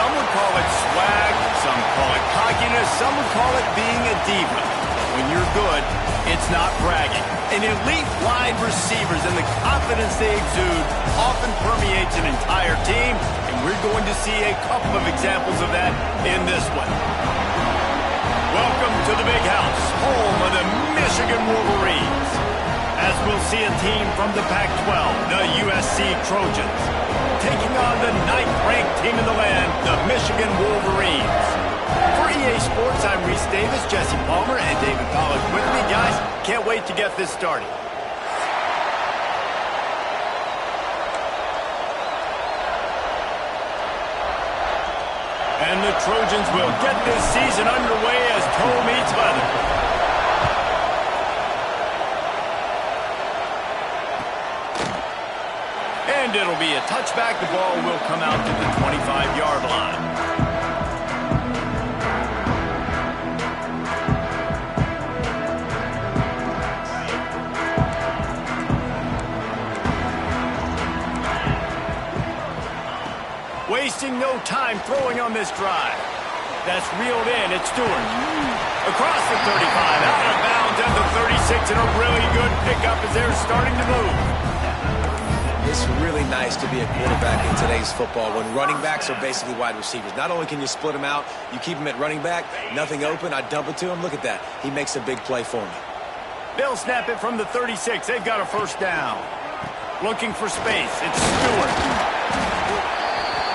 Some would call it swag, some call it cockiness, some would call it being a diva. When you're good, it's not bragging. An elite wide receivers and the confidence they exude often permeates an entire team, and we're going to see a couple of examples of that in this one. Welcome to the Big House, home of the Michigan Wolverines. As we'll see a team from the Pac-12, the USC Trojans, taking on the 9th-ranked team in the land, the Michigan Wolverines. For EA Sports, I'm Reese Davis, Jesse Palmer, and David Pollack with me. Guys, can't wait to get this started. And the Trojans will get this season underway as toe meets leather. And it'll be a touchback. The ball will come out to the 25-yard line. Wasting no time throwing on this drive. That's reeled in. It's Stewart. Across the 35, out of bounds at the 36, and a really good pickup as they're starting to move. It's really nice to be a quarterback in today's football when running backs are basically wide receivers. Not only can you split them out, you keep them at running back, nothing open, I dump it to him. Look at that. He makes a big play for me. They'll snap it from the 36. They've got a first down. Looking for space. It's Stewart.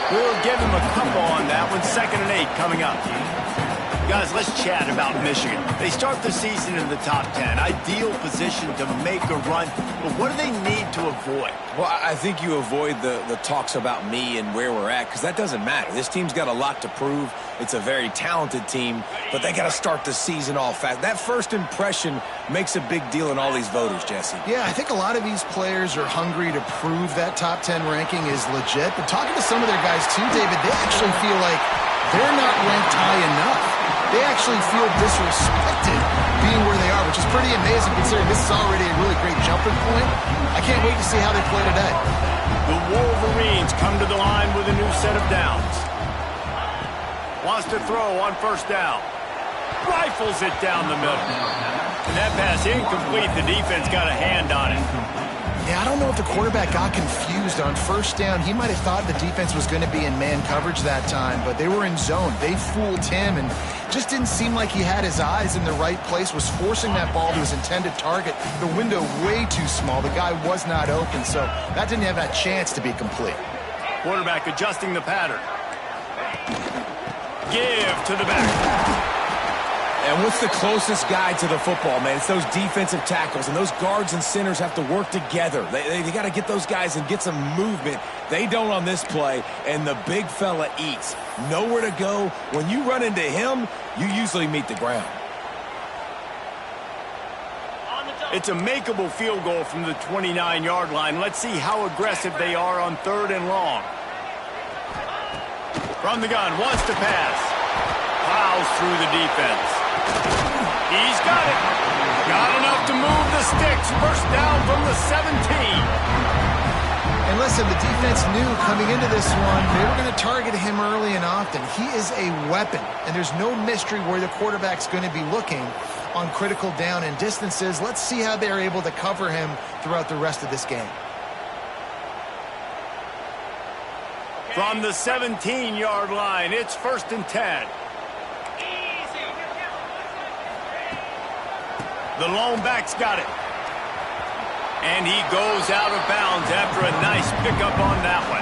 We'll give him a couple on that one. 2nd and 8 coming up. Guys, let's chat about Michigan. They start the season in the top 10. Ideal position to make a run. But what do they need to avoid? Well, I think you avoid the talks about me and where we're at, because that doesn't matter. This team's got a lot to prove. It's a very talented team, but they got to start the season off fast. That first impression makes a big deal in all these voters, Jesse. Yeah, I think a lot of these players are hungry to prove that top 10 ranking is legit. But talking to some of their guys too, David, they actually feel like they're not ranked high enough. They actually feel disrespected being where they are, which is pretty amazing considering this is already a really great jumping point. I can't wait to see how they play today. The Wolverines come to the line with a new set of downs. Wants to throw on first down. Rifles it down the middle. And that pass incomplete. The defense got a hand on it. Yeah, I don't know if the quarterback got confused on first down. He might have thought the defense was going to be in man coverage that time, but they were in zone. They fooled him and just didn't seem like he had his eyes in the right place, was forcing that ball to his intended target. The window way too small. The guy was not open, so that didn't have that chance to be complete. Quarterback adjusting the pattern. Give to the back. And what's the closest guy to the football, man? It's those defensive tackles, and those guards and centers have to work together. They got to get those guys and get some movement. They don't on this play, and the big fella eats. Nowhere to go. When you run into him, you usually meet the ground. It's a makeable field goal from the 29-yard line. Let's see how aggressive they are on 3rd and long. From the gun, wants to pass. Plows through the defense. He's got it. Got enough to move the sticks. First down from the 17. And listen, the defense knew coming into this one, they were going to target him early and often. He is a weapon, and there's no mystery where the quarterback's going to be looking on critical down and distances. Let's see how they're able to cover him throughout the rest of this game. From the 17-yard line, it's 1st and 10. The lone back's got it. And he goes out of bounds after a nice pickup on that one.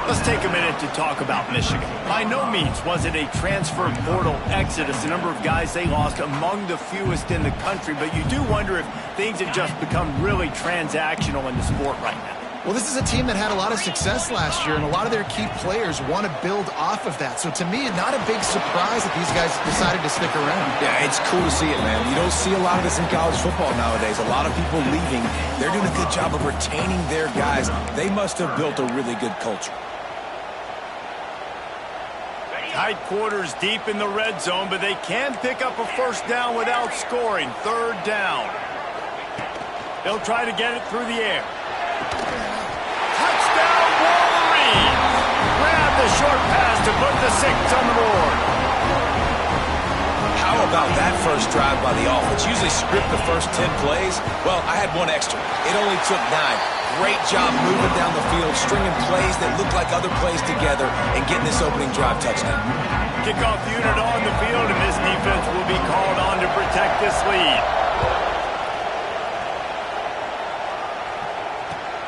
Let's take a minute to talk about Michigan. By no means was it a transfer portal exodus. The number of guys they lost among the fewest in the country, but you do wonder if things have just become really transactional in the sport right now. Well, this is a team that had a lot of success last year, and a lot of their key players want to build off of that. So to me, not a big surprise that these guys decided to stick around. Yeah, it's cool to see it, man. You don't see a lot of this in college football nowadays. A lot of people leaving. They're doing a good job of retaining their guys. They must have built a really good culture. Tight quarters deep in the red zone, but they can pick up a first down without scoring. 3rd down. They'll try to get it through the air. Touchdown, Wolverines! Grab the short pass to put the 6 on the board. How about that first drive by the offense? Usually script the first 10 plays. Well, I had one extra. It only took 9. Great job moving down the field, stringing plays that look like other plays together, and getting this opening drive touchdown. Kickoff unit on the field, and this defense will be called on to protect this lead.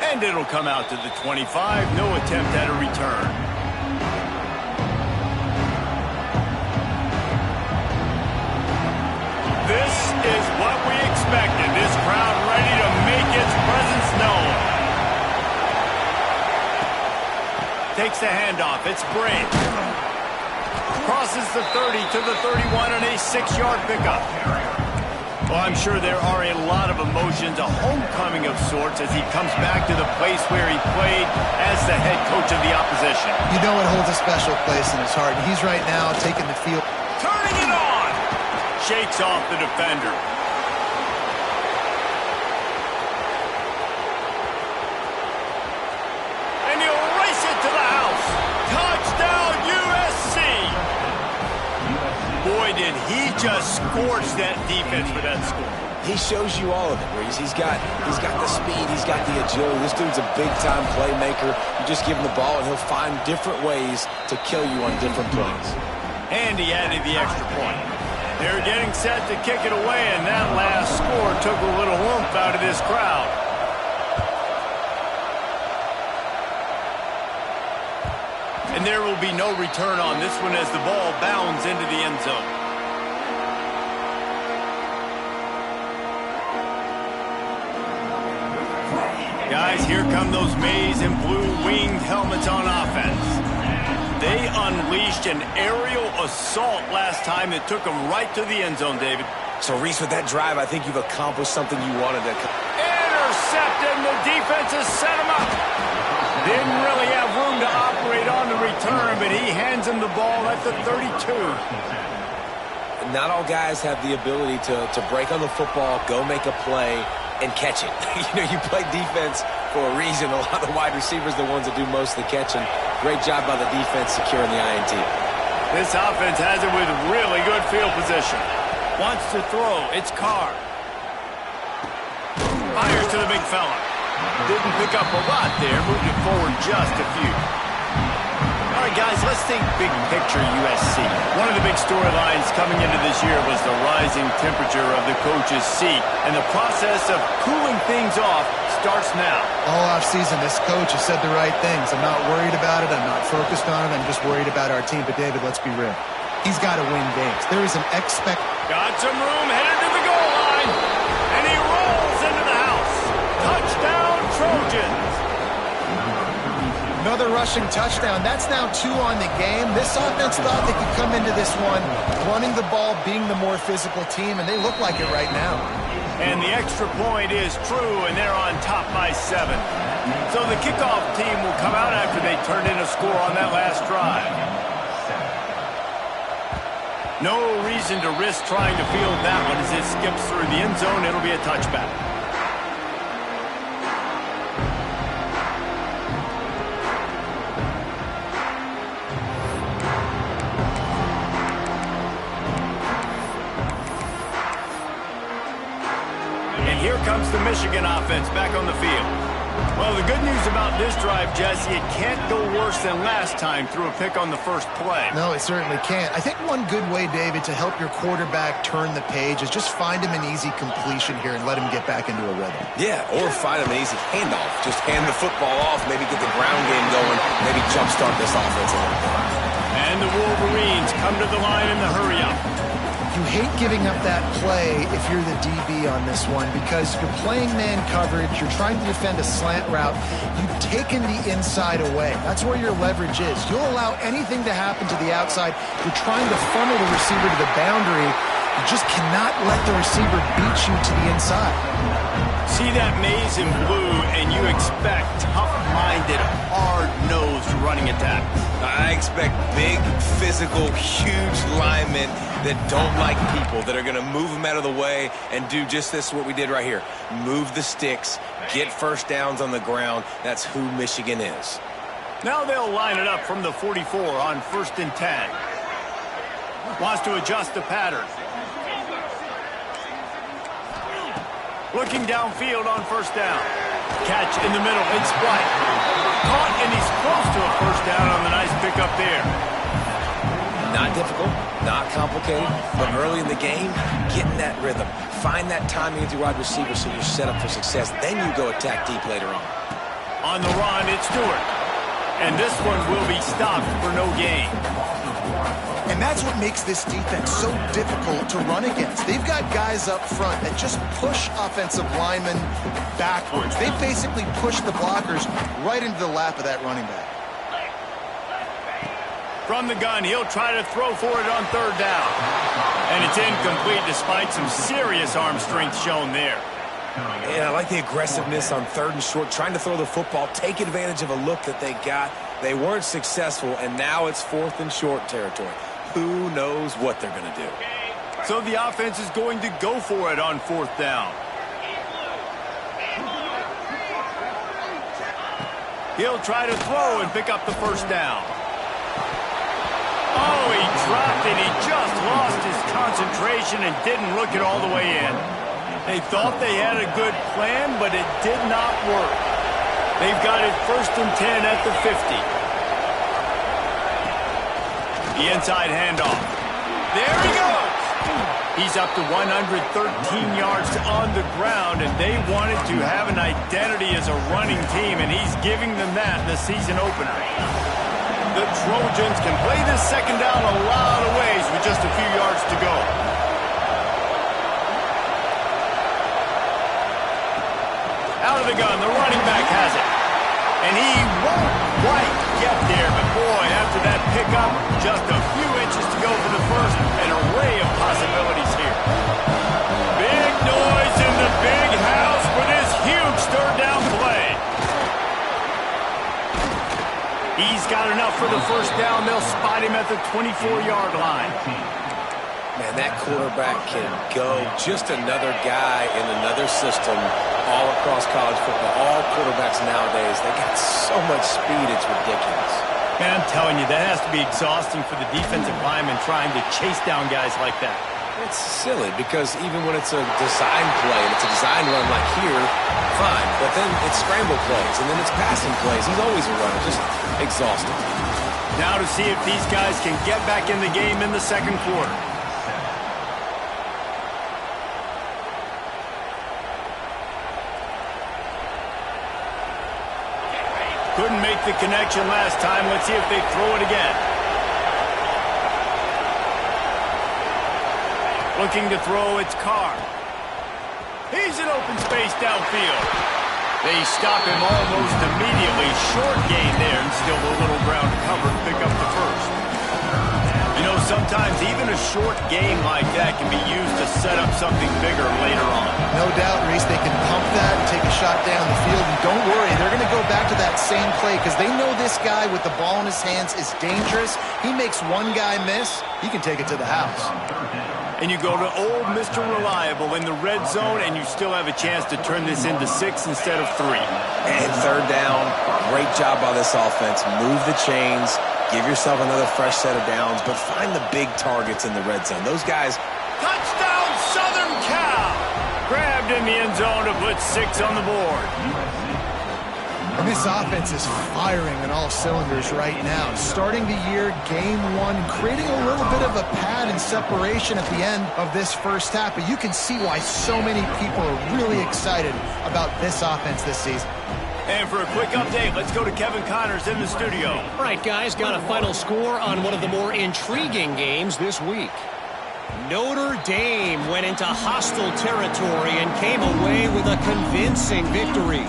And it'll come out to the 25. No attempt at a return. This is what we expected. This crowd ready to make its presence known. Takes the handoff. It's Brave. Crosses the 30 to the 31 and a 6-yard pickup. Well, I'm sure there are a lot of emotions, a homecoming of sorts, as he comes back to the place where he played as the head coach of the opposition. You know it holds a special place in his heart, and he's right now taking the field. Turning it on! Shakes off the defender. And he'll race it to the house. Touchdown, USC! Boy, did he just scorch that defense for that score. He shows you all of it, Reese. He's got the speed, he's got the agility. This dude's a big-time playmaker. You just give him the ball, and he'll find different ways to kill you on different plays. And he added the extra point. They're getting set to kick it away, and that last score took a little oomph out of this crowd. And there will be no return on this one as the ball bounds into the end zone. Guys, here come those maize and blue winged helmets on offense. They unleashed an aerial assault last time that took them right to the end zone, David. So, Reese, with that drive, I think you've accomplished something you wanted to. Intercepted, and the defense has set him up. Didn't really have room to operate on the return, but he hands him the ball at the 32. Not all guys have the ability to break on the football, go make a play, and catch it. You play defense for a reason. A lot of the wide receivers are the ones that do most of the catching. Great job by the defense securing the INT. This offense has it with really good field position. Wants to throw. It's Carr. Fires to the big fella. Didn't pick up a lot there. Moved it forward just a few. All right, guys, let's think big picture USC. One of the big storylines coming into this year was the rising temperature of the coach's seat, and the process of cooling things off starts now. All offseason, this coach has said the right things. I'm not worried about it. I'm not focused on it. I'm just worried about our team. But, David, let's be real. He's got to win games. There is an Got some room, headed to the goal line, and he rolls into the house. Touchdown, Trojans. Another rushing touchdown. That's now 2 on the game. This offense thought they could come into this one running the ball, being the more physical team, and they look like it right now. And the extra point is true, and they're on top by 7. So the kickoff team will come out after they turned in a score on that last drive. No reason to risk trying to field that one as it skips through the end zone. It'll be a touchback. And here comes the Michigan offense back on the field. Well, the good news about this drive, Jesse, it can't go worse than last time through a pick on the first play. No, it certainly can't. I think one good way, David, to help your quarterback turn the page is just find him an easy completion here and let him get back into a rhythm. Yeah, or find him an easy handoff. Just hand the football off, maybe get the ground game going, maybe jumpstart this offense a little bit. And the Wolverines come to the line in the hurry-up. You hate giving up that play if you're the DB on this one because you're playing man coverage, you're trying to defend a slant route, you've taken the inside away. That's where your leverage is. You'll allow anything to happen to the outside. You're trying to funnel the receiver to the boundary. You just cannot let the receiver beat you to the inside. See that maize in blue, and you expect tough-minded, hard-nosed running attacks. I expect big, physical, huge linemen that don't like people, that are going to move them out of the way and do just this, what we did right here. Move the sticks, get first downs on the ground. That's who Michigan is. Now they'll line it up from the 44 on 1st and 10. Wants to adjust the pattern. Looking downfield on 1st down. Catch in the middle. It's White. Caught, and he's close to a 1st down on the nice pickup there. Not difficult, not complicated, but early in the game, getting that rhythm. Find that timing with your wide receiver so you're set up for success. Then you go attack deep later on. On the run, it's Stewart. And this one will be stopped for no gain. And that's what makes this defense so difficult to run against. They've got guys up front that just push offensive linemen backwards. They basically push the blockers right into the lap of that running back. From the gun, he'll try to throw for it on 3rd down. And it's incomplete despite some serious arm strength shown there. And I like the aggressiveness on 3rd and short, trying to throw the football, take advantage of a look that they got. They weren't successful, and now it's 4th and short territory. Who knows what they're going to do? So the offense is going to go for it on 4th down. He'll try to throw and pick up the 1st down. Oh, he dropped it. He just lost his concentration and didn't look it all the way in. They thought they had a good plan, but it did not work. They've got it 1st and 10 at the 50. The inside handoff. There he goes. He's up to 113 yards on the ground, and they wanted to have an identity as a running team, and he's giving them that in the season opener. The Trojans can play this 2nd down a lot of ways with just a few yards to go. Out of the gun, the running back has it. And he won't quite get there, but boy, after that pickup, just a few inches to go for the 1st. An array of possibilities here. Big noise in the big house for this huge 3rd down play. He's got enough for the 1st down. They'll spot him at the 24-yard line. Man, that quarterback can go. Just another guy in another system all across college football. All quarterbacks nowadays, they got so much speed, it's ridiculous. Man, I'm telling you, that has to be exhausting for the defensive lineman trying to chase down guys like that. It's silly because even when it's a design play and it's a design run like here, fine. But then it's scramble plays and then it's passing plays. He's always a runner, just exhausting. Now to see if these guys can get back in the game in the 2nd quarter. Couldn't make the connection last time. Let's see if they throw it again. Looking to throw, it's Carr. He's in open space downfield. They stop him almost immediately. Short gain there, and still a little ground to cover to pick up the 1st. You know, sometimes even a short game like that can be used to set up something bigger later on. No doubt, Reese, they can pump that and take a shot down the field. And don't worry, they're going to go back to that same play because they know this guy with the ball in his hands is dangerous. He makes one guy miss, he can take it to the house. And you go to old Mr. Reliable in the red zone, and you still have a chance to turn this into 6 instead of 3. And 3rd down, great job by this offense. Move the chains, give yourself another fresh set of downs, but find the big targets in the red zone. Those guys. Touchdown, Southern Cal! Grabbed in the end zone to put 6 on the board. And this offense is firing on all cylinders right now. Starting the year, game 1, creating a little bit of a pad and separation at the end of this 1st half. But you can see why so many people are really excited about this offense this season. And for a quick update, let's go to Kevin Connors in the studio. All right, guys, got a final score on one of the more intriguing games this week. Notre Dame went into hostile territory and came away with a convincing victory.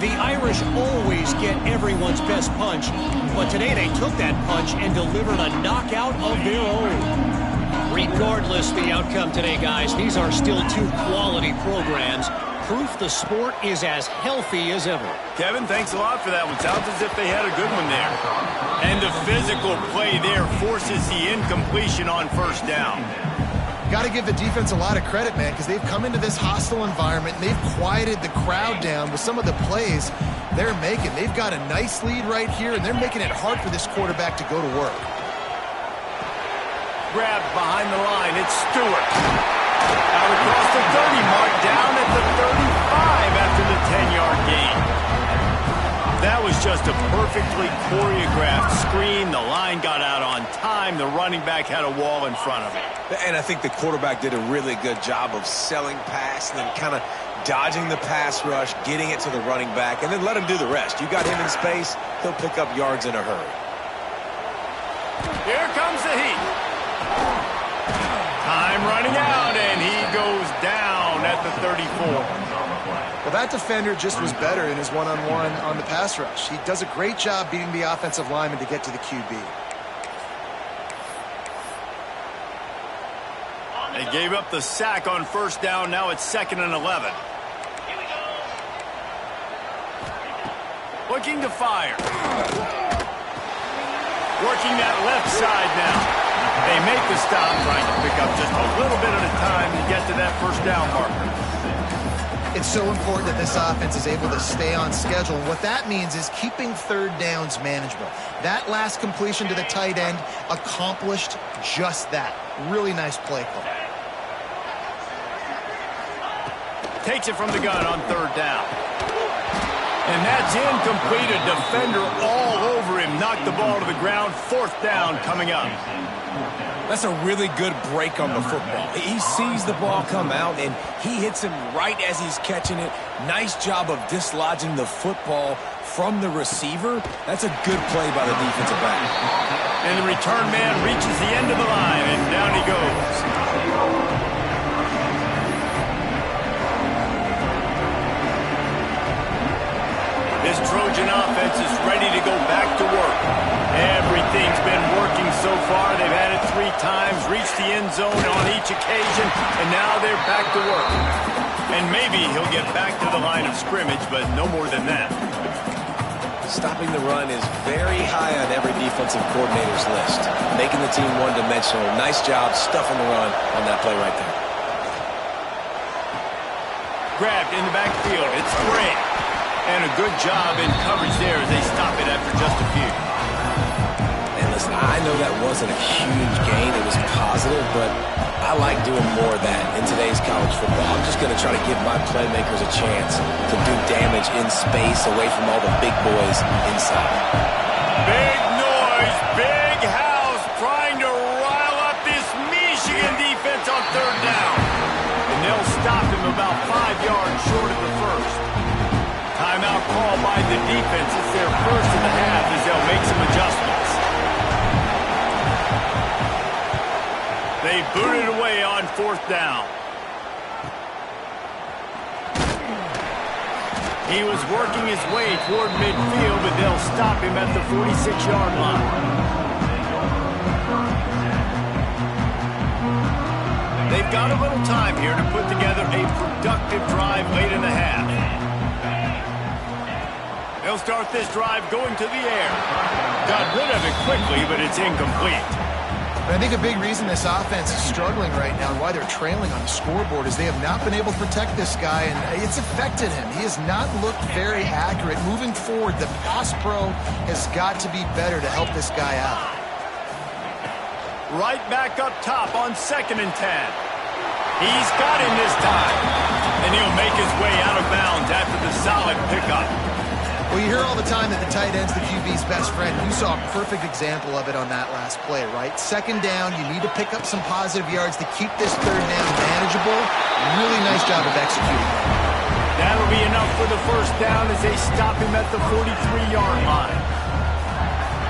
The Irish always get everyone's best punch, but today they took that punch and delivered a knockout of their own. Regardless the outcome today, guys, these are still 2 quality programs. Proof the sport is as healthy as ever. Kevin, thanks a lot for that one. Sounds as if they had a good one there. And the physical play there forces the incompletion on 1st down. Got to give the defense a lot of credit, man, because they've come into this hostile environment and they've quieted the crowd down with some of the plays. They've got a nice lead right here, and they're making it hard for this quarterback to go to work. Grabbed behind the line. It's Stewart. Out across the 30 mark, down at the 35 after the 10-yard gain. That was just a perfectly choreographed screen. The line got out on time. The running back had a wall in front of him. And I think the quarterback did a really good job of selling pass and then kind of dodging the pass rush, getting it to the running back, and then let him do the rest. You got him in space, he'll pick up yards in a hurry. Here comes the heat. Time running out, and he goes down at the 34. Well, that defender just was better in his one-on-one on the pass rush. He does a great job beating the offensive lineman to get to the QB. They gave up the sack on first down. Now it's 2nd and 11. Looking to fire. Working that left side now. They make the stop, trying to pick up just a little bit at a time to get to that first down marker. It's so important that this offense is able to stay on schedule. And what that means is keeping third downs manageable. That last completion to the tight end accomplished just that. Really nice play call. Takes it from the gun on third down. And that's incomplete. A defender all over him. Knocked the ball to the ground. 4th down coming up. That's a really good break on the football. He sees the ball come out, and he hits him right as he's catching it. Nice job of dislodging the football from the receiver. That's a good play by the defensive back. And the return man reaches the end of the line, and down he goes. This Trojan offense is ready to go back to work. Everything's been working so far. They've had it 3 times, reached the end zone on each occasion, and now they're back to work. And maybe he'll get back to the line of scrimmage, but no more than that. Stopping the run is very high on every defensive coordinator's list. Making the team one-dimensional. Nice job stuffing the run on that play right there. Grabbed in the backfield. It's Gray. And a good job in coverage there as they stop it after just a few. And listen, I know that wasn't a huge gain. It was positive, but I like doing more of that in today's college football. I'm just going to try to give my playmakers a chance to do damage in space away from all the big boys inside. Big noise, big house, trying to rile up this Michigan defense on third down. And they'll stop him about 5 yards short of the first. Timeout call by the defense. It's their first in the half as they'll make some adjustments. They boot it away on 4th down. He was working his way toward midfield, but they'll stop him at the 46-yard line. They've got a little time here to put together a productive drive late in the half. They'll start this drive going to the air. Got rid of it quickly, but it's incomplete. But I think a big reason this offense is struggling right now and why they're trailing on the scoreboard is they have not been able to protect this guy, and it's affected him. He has not looked very accurate. Moving forward, the pass pro has got to be better to help this guy out. Right back up top on 2nd and 10. He's got him this time. And he'll make his way out of bounds after the solid pickup. Well, you hear all the time that the tight end's the QB's best friend. You saw a perfect example of it on that last play, right? 2nd down, you need to pick up some positive yards to keep this 3rd down manageable. Really nice job of executing. That'll be enough for the first down as they stop him at the 43-yard line.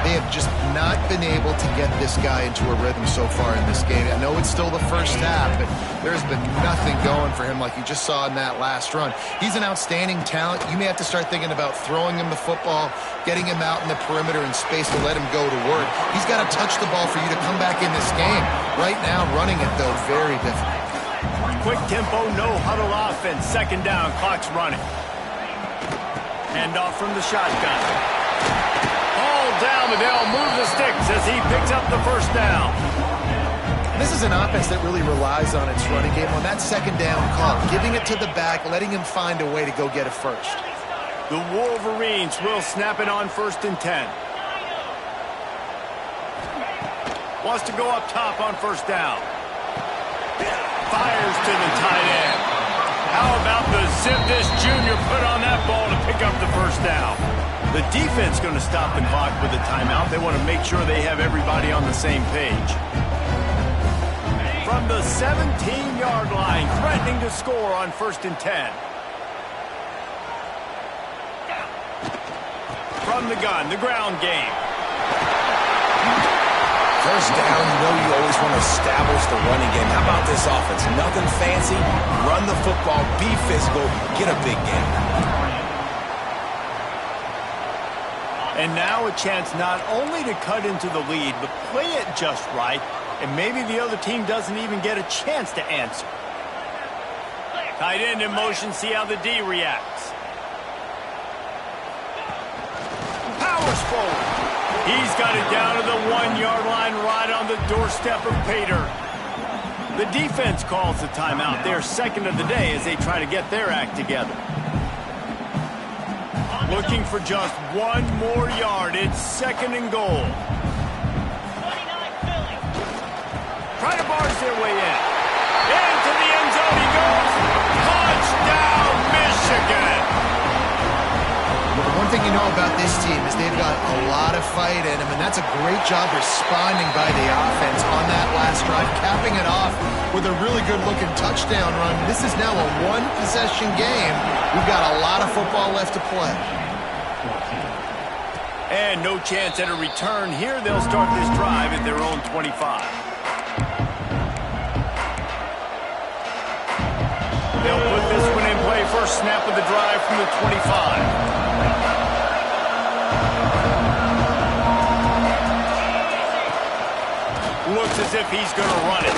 They have just not been able to get this guy into a rhythm so far in this game. I know it's still the first half, but there's been nothing going for him like you just saw in that last run. He's an outstanding talent. You may have to start thinking about throwing him the football, getting him out in the perimeter in space to let him go to work. He's got to touch the ball for you to come back in this game. Right now, running it, though, very difficult. Quick tempo, no huddle offense. 2nd down, clock's running. Handoff from the shotgun. Down, and they'll move the sticks as he picks up the first down. This is an offense that really relies on its running game on that 2nd down call, giving it to the back, letting him find a way to go get a first. The Wolverines will snap it on 1st and 10. Wants to go up top on 1st down. Fires to the tight end. How about the zip this junior put on that ball to pick up the 1st down? The defense going to stop the clock with a timeout. They want to make sure they have everybody on the same page. From the 17-yard line, threatening to score on 1st and 10. From the gun, the ground game. 1st down, you know you always want to establish the running game. How about this offense? Nothing fancy. Run the football, be physical, get a big game. And now a chance not only to cut into the lead, but play it just right, and maybe the other team doesn't even get a chance to answer. Tight end in motion, see how the D reacts. Powers forward. He's got it down to the 1-yard line right on the doorstep of Pater. The defense calls the timeout. Their 2nd of the day as they try to get their act together. Looking for just 1 more yard. It's 2nd and goal. Trying to barge their way in. Into the end zone he goes. Touchdown, Michigan! One thing you know about this team is they've got a lot of fight in them, and that's a great job responding by the offense on that last drive, capping it off with a really good-looking touchdown run. This is now a 1-possession game. We've got a lot of football left to play. And no chance at a return here. They'll start this drive at their own 25. They'll put this one in play. First snap of the drive from the 25. Looks as if he's going to run it.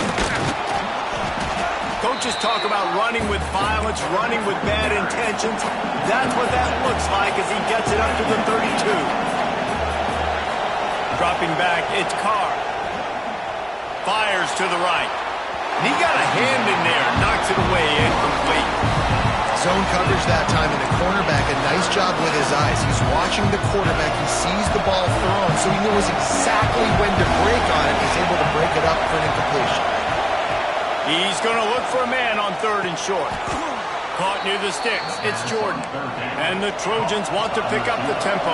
Coaches talk about running with violence, running with bad intentions. That's what that looks like as he gets it up to the 32. Dropping back, it's Carr. Fires to the right. And he got a hand in there, knocks it away, incomplete. Zone coverage that time, and the cornerback, a nice job with his eyes. He's watching the quarterback. He sees the ball thrown, so he knows exactly when to break on it. He's able to break it up for an incompletion. He's going to look for a man on 3rd and short. Caught near the sticks. It's Jordan. And the Trojans want to pick up the tempo.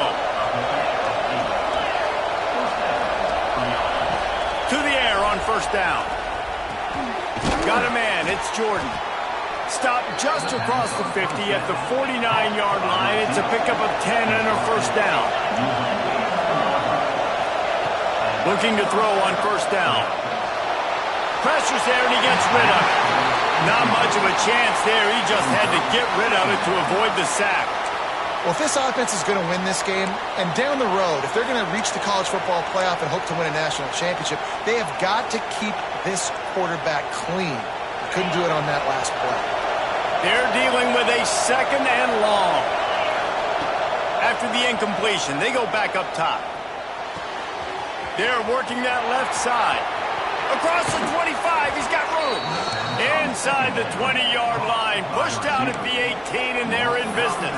To the air on 1st down. Got a man. It's Jordan. Stop just across the 50 at the 49-yard line. It's a pickup of 10 and a 1st down. Looking to throw on 1st down. Pressure's there and he gets rid of it. Not much of a chance there. He just had to get rid of it to avoid the sack. Well, if this offense is going to win this game, and down the road, if they're going to reach the college football playoff and hope to win a national championship, they have got to keep this quarterback clean. Couldn't do it on that last play. They're dealing with a 2nd and long. After the incompletion, they go back up top. They're working that left side. Across the 25, he's got room. Inside the 20-yard line, pushed out at the 18, and they're in business.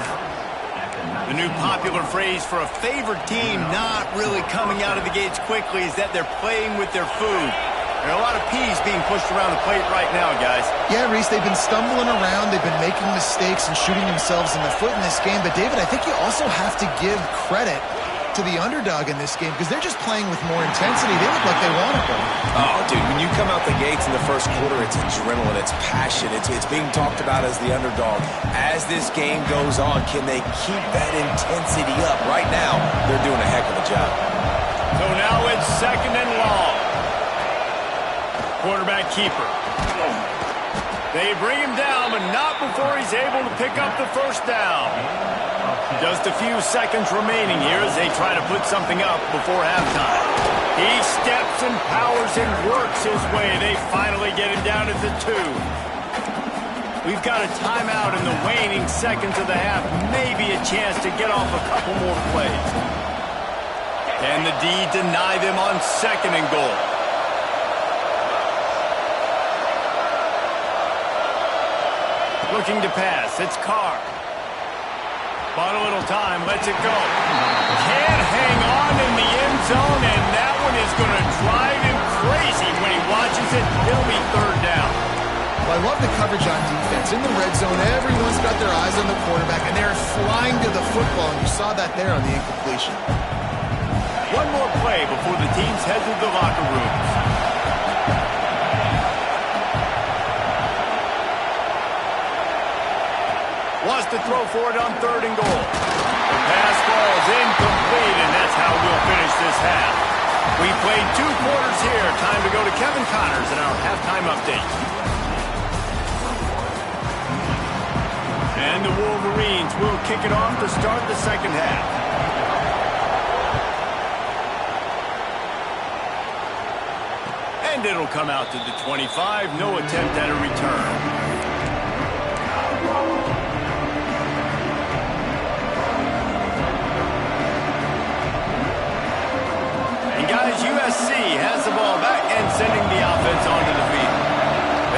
The new popular phrase for a favored team not really coming out of the gates quickly is that they're playing with their food. There are a lot of peas being pushed around the plate right now, guys. Yeah, Reese, they've been stumbling around. They've been making mistakes and shooting themselves in the foot in this game. But, David, I think you also have to give credit to the underdog in this game because they're just playing with more intensity. They look like they want it, though. Oh, dude, when you come out the gates in the 1st quarter, it's adrenaline, it's passion, it's being talked about as the underdog. As this game goes on, can they keep that intensity up? Right now, they're doing a heck of a job. So now it's 2nd and long. Quarterback keeper. They bring him down, but not before he's able to pick up the 1st down. Just a few seconds remaining here as they try to put something up before halftime. He steps and powers and works his way. They finally get him down at the 2. We've got a timeout in the waning seconds of the half. Maybe a chance to get off a couple more plays. Can the D deny them on 2nd and goal? Looking to pass. It's Carr. Bought a little time, lets it go. Can't hang on in the end zone, and that one is going to drive him crazy when he watches it. It'll be third down. Well, I love the coverage on defense. In the red zone, everyone's got their eyes on the quarterback, and they're flying to the football, and you saw that there on the incompletion. One more play before the teams head to the locker rooms. Wants to throw for it on 3rd and goal. The pass falls incomplete, and that's how we'll finish this half. We played 2 quarters here. Time to go to Kevin Connors in our halftime update. And the Wolverines will kick it off to start the second half. And it'll come out to the 25. No attempt at a return. Guys, USC has the ball back and sending the offense onto the field.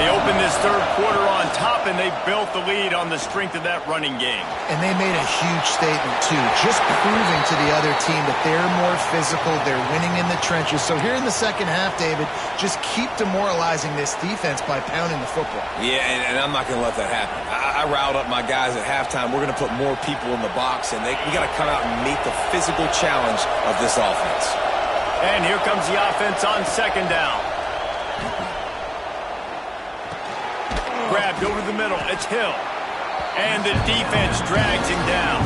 They opened this 3rd quarter on top, and they built the lead on the strength of that running game. And they made a huge statement, too, just proving to the other team that they're more physical, they're winning in the trenches. So here in the second half, David, just keep demoralizing this defense by pounding the football. Yeah, and I'm not going to let that happen. I riled up my guys at halftime. We're going to put more people in the box, and we got to come out and meet the physical challenge of this offense. And here comes the offense on 2nd down. Grabbed over the middle. It's Hill. And the defense drags him down.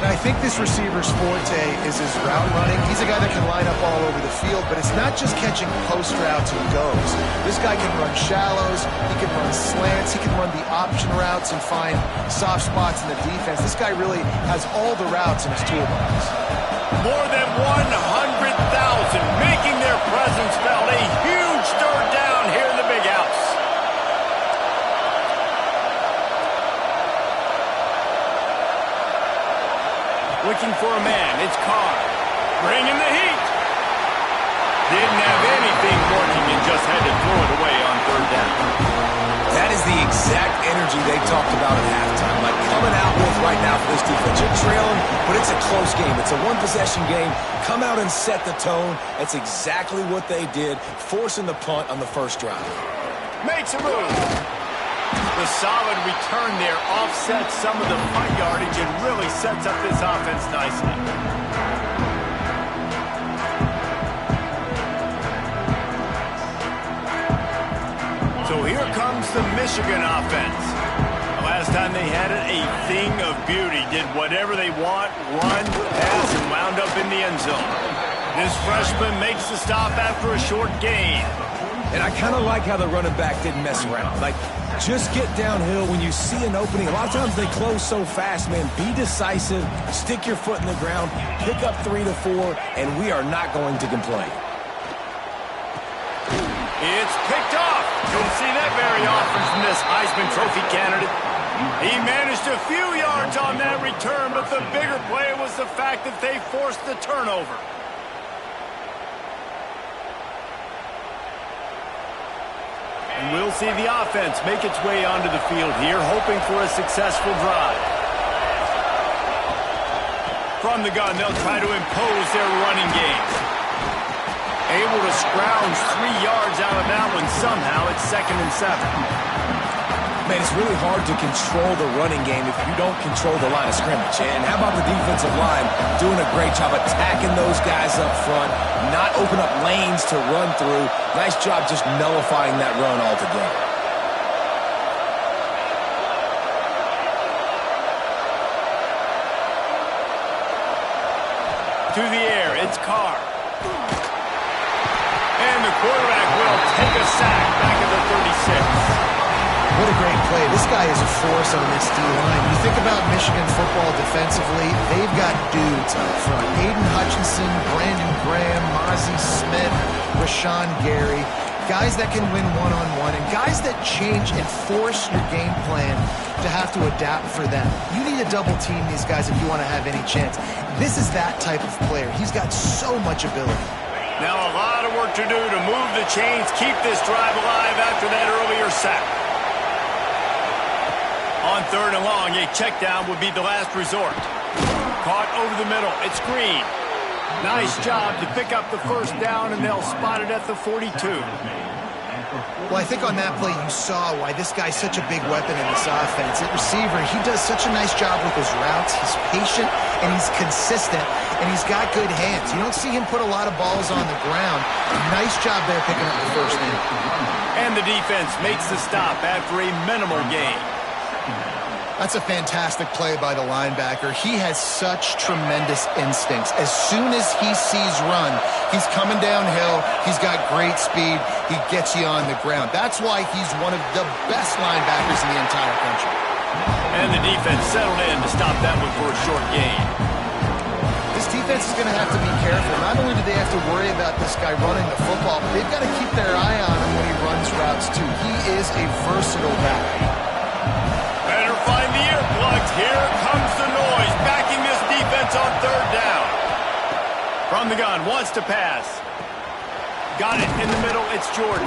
And I think this receiver's forte is his route running. He's a guy that can line up all over the field, but it's not just catching post routes and goes. This guy can run shallows. He can run slants. He can run the option routes and find soft spots in the defense. This guy really has all the routes in his toolbox. More than 100,000 making their presence felt. A huge 3rd down here in the big house. Looking for a man. It's Carr. Bringing the heat. Didn't have anything working and just had to throw it away on 3rd down. That is the exact energy they talked about at halftime. Like coming out with right now for this defense. You're trailing, but it's a close game. It's a 1-possession game. Come out and set the tone. That's exactly what they did, forcing the punt on the 1st drive. Makes a move. The solid return there offsets some of the punt yardage and really sets up this offense nicely. So here comes the Michigan offense. The last time they had it, a thing of beauty. Did whatever they want, run, pass, and wound up in the end zone. This freshman makes the stop after a short gain. And I kind of like how the running back didn't mess around. Like, just get downhill when you see an opening. A lot of times they close so fast, man. Be decisive, stick your foot in the ground, pick up 3 to 4, and we are not going to complain. It's picked off. Don't see that very often from this Heisman Trophy candidate. He managed a few yards on that return, but the bigger play was the fact that they forced the turnover. And we'll see the offense make its way onto the field here, hoping for a successful drive. From the gun, they'll try to impose their running game. Able to scrounge 3 yards out of that one somehow. It's 2nd and 7. Man, it's really hard to control the running game if you don't control the line of scrimmage. And how about the defensive line doing a great job attacking those guys up front, not open up lanes to run through. Nice job just nullifying that run altogether. To the air, it's Carr. And the quarterback will take a sack back at the 36. What a great play. This guy is a force on this D-line. You think about Michigan football defensively, they've got dudes up front. Aiden Hutchinson, Brandon Graham, Mozzie Smith, Rashawn Gary. Guys that can win one-on-one and guys that change and force your game plan to have to adapt for them. You need to double team these guys if you want to have any chance. This is that type of player. He's got so much ability. Now a lot of work to do to move the chains, keep this drive alive after that earlier sack. On 3rd and long, a check down would be the last resort. Caught over the middle. It's Green. Nice job to pick up the first down, and they'll spot it at the 42. Well, I think on that play you saw why this guy's such a big weapon in this offense. At receiver, he does such a nice job with his routes. He's patient, and he's consistent, and he's got good hands. You don't see him put a lot of balls on the ground. Nice job there picking up the first down. And the defense makes the stop after a minimal gain. That's a fantastic play by the linebacker. He has such tremendous instincts. As soon as he sees run, he's coming downhill. He's got great speed. He gets you on the ground. That's why he's one of the best linebackers in the entire country. And the defense settled in to stop that one for a short gain. This defense is going to have to be careful. Not only do they have to worry about this guy running the football, but they've got to keep their eye on him when he runs routes, too. He is a versatile back. Find the earplugs. Here comes the noise, backing this defense on 3rd down. From the gun, wants to pass. Got it in the middle, it's Jordan.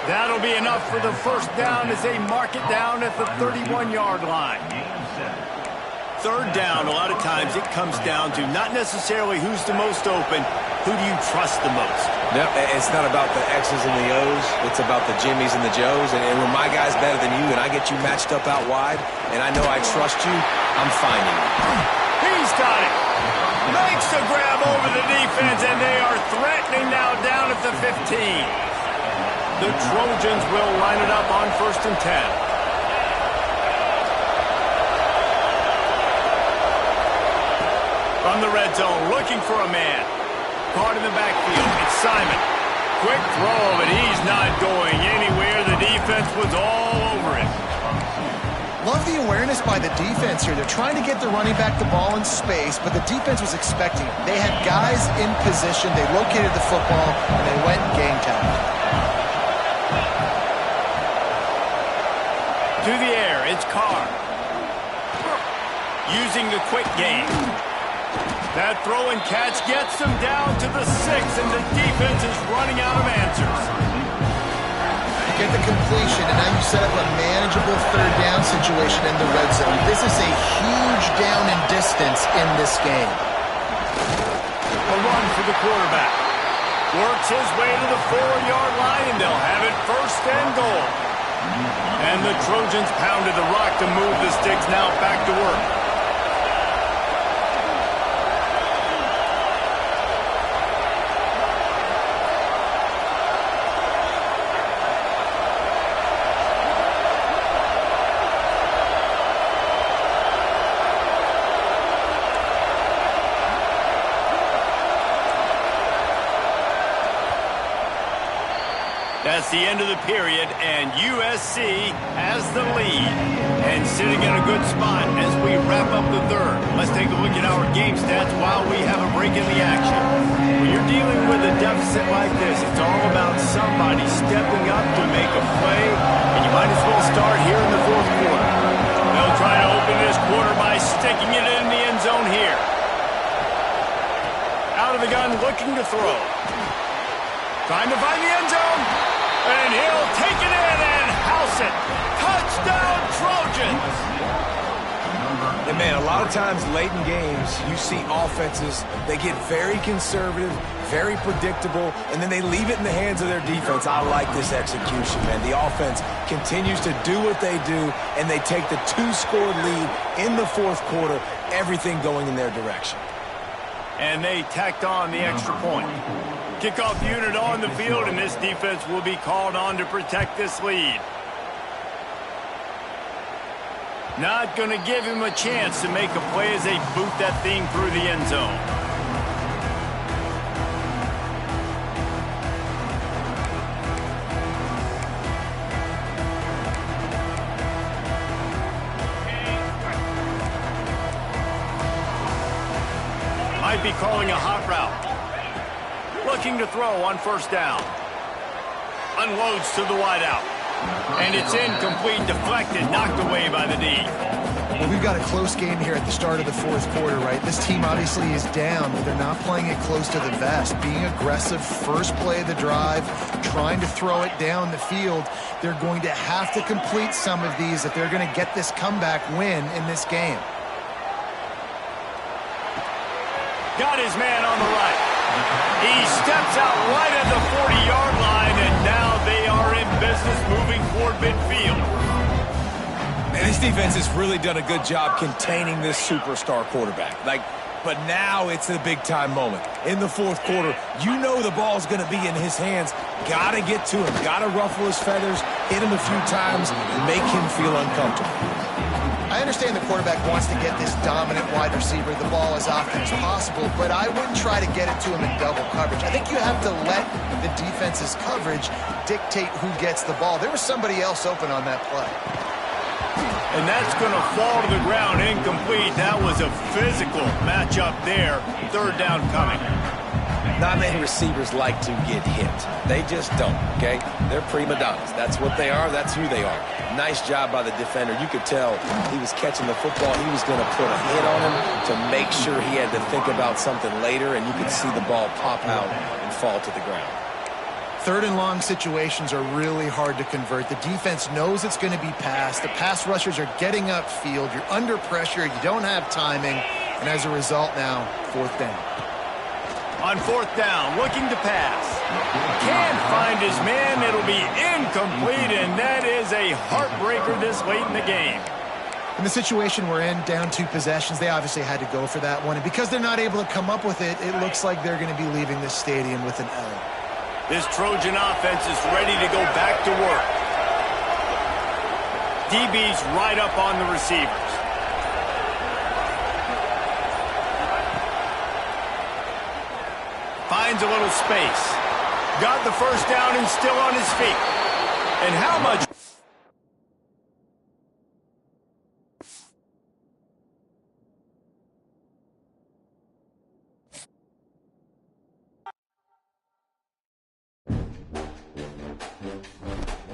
That'll be enough for the first down as they mark it down at the 31-yard line. 3rd down, a lot of times it comes down to not necessarily who's the most open, who do you trust the most? No, it's not about the X's and the O's. It's about the Jimmies and the Joes. And when my guy's better than you and I get you matched up out wide and I know I trust you, I'm finding you. He's got it. Makes the grab over the defense, and they are threatening now down at the 15. The Trojans will line it up on 1st and 10. From the red zone, looking for a man. Caught in the backfield, it's Simon. Quick throw, but he's not going anywhere. The defense was all over it. Love the awareness by the defense here. They're trying to get the running back the ball in space, but the defense was expecting it. They had guys in position, they located the football, and they went and game tagged. To the air, it's Carr. Using the quick game. That throw and catch gets them down to the 6, and the defense is running out of answers. You get the completion, and now you set up a manageable 3rd down situation in the red zone. This is a huge down in distance in this game. A run for the quarterback. Works his way to the 4-yard line, and they'll have it 1st and goal. And the Trojans pounded the rock to move the sticks, now back to work. That's the end of the period, and USC has the lead and sitting in a good spot as we wrap up the 3rd. Let's take a look at our game stats while we have a break in the action. When you're dealing with a deficit like this, it's all about somebody stepping up to make a play, and you might as well start here in the 4th quarter. They'll try to open this quarter by sticking it in the end zone here. Out of the gun, looking to throw. Trying to find the end zone. And he'll take it in and house it. Touchdown, Trojans! And man, a lot of times late in games, you see offenses, they get very conservative, very predictable, and then they leave it in the hands of their defense. I like this execution, man. The offense continues to do what they do, and they take the 2-score lead in the 4th quarter, everything going in their direction. And they tacked on the extra point. Kickoff unit on the field, and this defense will be called on to protect this lead. Not going to give him a chance to make a play as they boot that thing through the end zone. Might be calling a hot route. Looking to throw on 1st down. Unloads to the wideout. And it's incomplete, deflected, knocked away by the D. Well, we've got a close game here at the start of the fourth quarter, right? This team obviously is down, but they're not playing it close to the vest. Being aggressive, first play of the drive, trying to throw it down the field. They're going to have to complete some of these if they're going to get this comeback win in this game. Got his man on the right. He steps out right at the 40-yard line, and now they are in business moving toward midfield. Man, this defense has really done a good job containing this superstar quarterback. But now it's the big-time moment. In the fourth quarter, you know the ball's going to be in his hands. Got to get to him. Got to ruffle his feathers, hit him a few times, and make him feel uncomfortable. I understand the quarterback wants to get this dominant wide receiver the ball as often as possible, but I wouldn't try to get it to him in double coverage. I think you have to let the defense's coverage dictate who gets the ball. There was somebody else open on that play. And that's going to fall to the ground incomplete. That was a physical matchup there. Third down coming. Not many receivers like to get hit. They just don't, okay? They're prima donnas. That's what they are. That's who they are. Nice job by the defender. You could tell he was catching the football. He was going to put a hit on him to make sure he had to think about something later, and you could see the ball pop out and fall to the ground. Third and long situations are really hard to convert. The defense knows it's going to be passed. The pass rushers are getting upfield. You're under pressure. You don't have timing. And as a result now, fourth down. On fourth down, looking to pass. Can't find his man. It'll be incomplete, and that is a heartbreaker this late in the game. In the situation we're in, down 2 possessions, they obviously had to go for that one. And because they're not able to come up with it, it looks like they're going to be leaving this stadium with an L. This Trojan offense is ready to go back to work. DB's right up on the receivers. Finds a little space. Got the first down and still on his feet. And how much